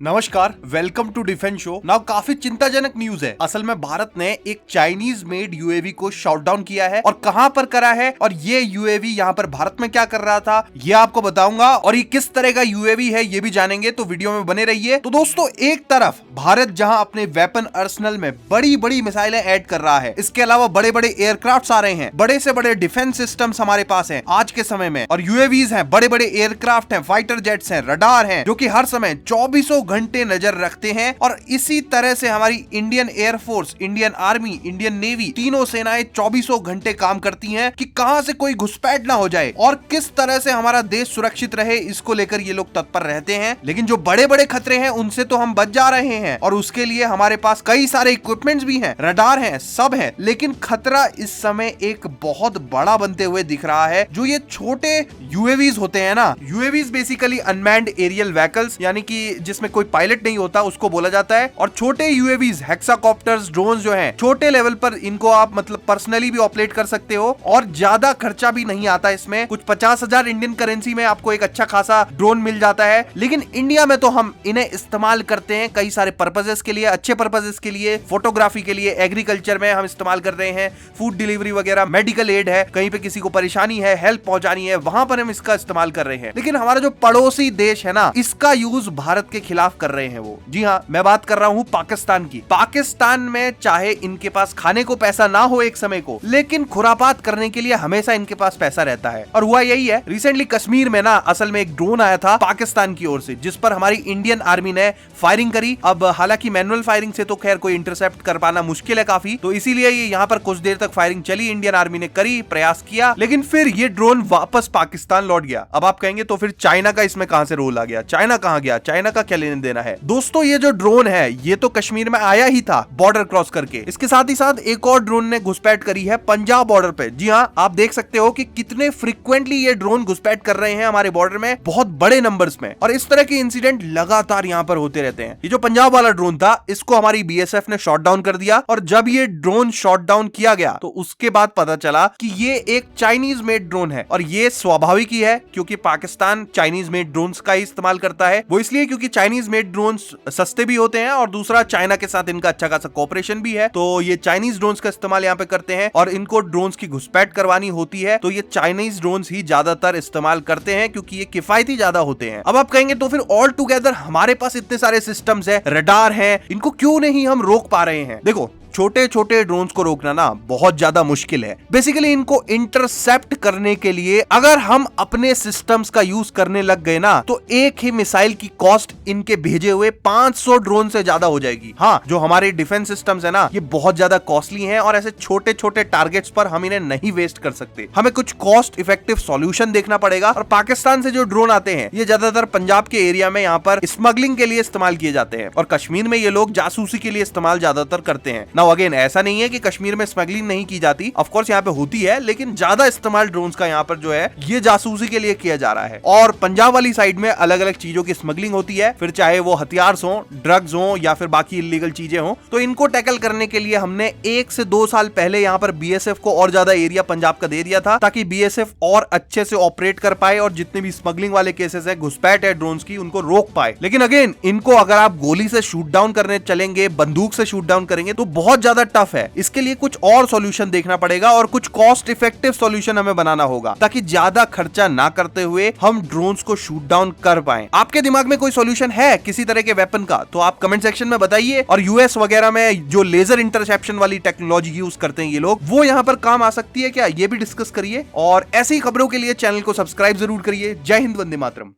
नमस्कार, welcome to defence show. Now काफी चिंताजनक न्यूज है। असल में भारत ने एक चाइनीज मेड यूएवी को शॉट डाउन किया है और कहां पर करा है और ये यूएवी यहां पर भारत में क्या कर रहा था ये आपको बताऊंगा और ये किस तरह का यूएवी है ये भी जानेंगे, तो वीडियो में बने रहिए। तो दोस्तों, एक तरफ भारत जहां अपने वेपन अर्सनल में बड़ी बड़ी मिसाइलें ऐड कर रहा है, इसके अलावा बड़े बड़े एयरक्राफ्ट आ रहे हैं, बड़े से बड़े डिफेंस सिस्टम्स हमारे पास है आज के समय में, और यूएवीज हैं, बड़े बड़े एयरक्राफ्ट हैं, फाइटर जेट्स हैं, रडार हैं, जो कि हर समय 24 घंटे नजर रखते हैं। और इसी तरह से हमारी Indian air force, Indian army, Indian navy, तीनों सेनाएं 24 घंटे काम करती हैं कि कहां से कोई घुसपैठ ना हो जाए और किस तरह से हमारा देश सुरक्षित रहे, इसको लेकर ये लोग तत्पर रहते हैं। लेकिन जो बड़े बड़े खतरे हैं उनसे तो हम बच जा रहे हैं और उसके लिए हमारे पास कई सारे इक्विपमेंट्स भी हैं, रडार हैं, सब हैं। लेकिन खतरा इस समय एक बहुत बड़ा बनते हुए दिख रहा है, जो ये छोटे यूएवीज होते हैं ना। UAVs basically unmanned aerial vehicles, यानी कि जिसमें कोई पायलट नहीं होता, उसको बोला जाता है। और छोटे यूएवीज, हेक्साकॉप्टर्स, ड्रोन्स जो हैं, छोटे लेवल पर इनको आप मतलब पर्सनली भी ऑपरेट कर सकते हो और ज्यादा खर्चा भी नहीं आता इसमें। कुछ 50,000 इंडियन करेंसी में आपको एक अच्छा खासा ड्रोन मिल जाता है। लेकिन इंडिया में तो हम इन्हें इस्तेमाल करते हैं कई सारे पर्पजेस के लिए, अच्छे पर्पजेस के लिए, फोटोग्राफी के लिए, एग्रीकल्चर में हम इस्तेमाल कर रहे हैं, फूड डिलीवरी वगैरह, मेडिकल एड है, कहीं पे किसी को परेशानी है, हेल्प पहुंचानी है, वहां पर हम इसका इस्तेमाल कर रहे हैं। लेकिन हमारा जो पड़ोसी देश है ना, इसका यूज भारत के खिलाफ कर रहे हैं वो। जी हाँ, मैं बात कर रहा हूँ पाकिस्तान की। पाकिस्तान में चाहे इनके पास खाने को पैसा ना हो एक समय को, लेकिन खुरापात करने के लिए हमेशा इनके पास पैसा रहता है। और हुआ यही है, रिसेंटली कश्मीर में ना असल में एक ड्रोन आया था पाकिस्तान की ओर से, जिस पर हमारी इंडियन आर्मी ने फायरिंग करी। अब हालांकि मैनुअल फायरिंग से तो खैर कोई इंटरसेप्ट कर पाना मुश्किल है काफी, तो इसीलिए ये यहाँ पर कुछ देर तक फायरिंग चली, इंडियन आर्मी ने करी, प्रयास किया, लेकिन फिर ये ड्रोन वापस पाकिस्तान लौट गया। अब आप कहेंगे तो फिर चाइना का इसमें कहां से रोल आ गया? चाइना कहां गया? चाइना का क्या लेने देना है? दोस्तों, ये जो ड्रोन है ये तो कश्मीर में आया ही था बॉर्डर क्रॉस करके। इसके साथ ही साथ एक और ड्रोन ने घुसपैठ करी है पंजाब बॉर्डर पे। जी हाँ, आप देख सकते हो कि कितने फ्रीक्वेंटली ये ड्रोन घुसपैठ कर रहे हैं हमारे बॉर्डर में, बहुत बड़े नंबर्स में। और इस तरह के इंसिडेंट लगातार यहाँ पर होते रहते हैं। ये जो पंजाब वाला ड्रोन था, इसको हमारी बीएसएफ ने शॉट डाउन कर दिया। और जब ये ड्रोन शॉट डाउन किया गया तो उसके बाद पता चला कि ये एक चाइनीज मेड ड्रोन है। और ये स्वाभाविक ही है, क्योंकि पाकिस्तान चाइनीज मेड ड्रोन्स का ही इस्तेमाल करता है। वो इसलिए क्योंकि चाइनीज मेड ड्रोन्स सस्ते भी होते हैं और दूसरा चाइना के साथ इनका अच्छा खासा कोऑपरेशन भी है। तो ये चाइनीज ड्रोन्स का इस्तेमाल यहाँ पे करते हैं और इनको ड्रोन्स की घुसपैठ करवानी होती है तो ये चाइनीज ड्रोन्स ही ज्यादातर इस्तेमाल करते हैं, क्योंकि ये किफायती ज्यादा होते हैं। अब आप कहेंगे तो फिर ऑल टुगेदर हमारे पास इतने सारे सिस्टम्स है, रडार है, इनको क्यों नहीं हम रोक पा रहे हैं? देखो, छोटे छोटे ड्रोन्स को रोकना ना बहुत ज्यादा मुश्किल है। बेसिकली इनको इंटरसेप्ट करने के लिए अगर हम अपने सिस्टम्स का यूज करने लग गए ना, तो एक ही मिसाइल की कॉस्ट इनके भेजे हुए 500 ड्रोन से ज्यादा हो जाएगी। हाँ, जो हमारे डिफेंस सिस्टम्स है ना, ये बहुत ज्यादा कॉस्टली हैं और ऐसे छोटे छोटे टारगेट्स पर हम इन्हें नहीं वेस्ट कर सकते। हमें कुछ कॉस्ट इफेक्टिव सॉल्यूशन देखना पड़ेगा। और पाकिस्तान से जो ड्रोन आते हैं, ये ज्यादातर पंजाब के एरिया में यहाँ पर स्मगलिंग के लिए इस्तेमाल किए जाते हैं और कश्मीर में ये लोग जासूसी के लिए इस्तेमाल ज्यादातर करते हैं। नाउ अगेन, ऐसा नहीं है कि कश्मीर में स्मगलिंग नहीं की जाती, ऑफ कोर्स यहाँ पे होती है, लेकिन ज्यादा इस्तेमाल ड्रोन्स का यहाँ पर जो है ये जासूसी के लिए किया जा रहा है। और पंजाब वाली साइड में अलग अलग चीजों की स्मगलिंग होती है, फिर चाहे वो हथियार हो, ड्रग्स हो या फिर बाकी इलीगल चीजें हो। तो इनको टैकल करने के लिए हमने 1 से 2 साल पहले यहाँ पर बीएसएफ को और ज्यादा एरिया पंजाब का दे दिया था, ताकि बीएसएफ और अच्छे से ऑपरेट कर पाए और जितने भी स्मगलिंग वाले केसेस है, घुसपैठ है ड्रोन्स की, उनको रोक पाए। लेकिन अगेन, इनको अगर आप गोली से शूट डाउन करने चलेंगे, बंदूक से शूट डाउन करेंगे, तो बहुत ज्यादा टफ है। इसके लिए कुछ और सॉल्यूशन देखना पड़ेगा और कुछ कॉस्ट इफेक्टिव सॉल्यूशन हमें बनाना होगा, ताकि ज्यादा खर्चा ना करते हुए हम ड्रोन्स को शूट डाउन कर पाएं। आपके दिमाग में कोई सॉल्यूशन है किसी तरह के वेपन का, तो आप कमेंट सेक्शन में बताइए। और यूएस वगैरह में जो लेजर इंटरसेप्शन वाली टेक्नोलॉजी यूज करते हैं ये लोग, वो यहाँ पर काम आ सकती है क्या, ये भी डिस्कस करिए। और ऐसी खबरों के लिए चैनल को सब्सक्राइब जरूर करिए। जय हिंद, वंदे मातरम।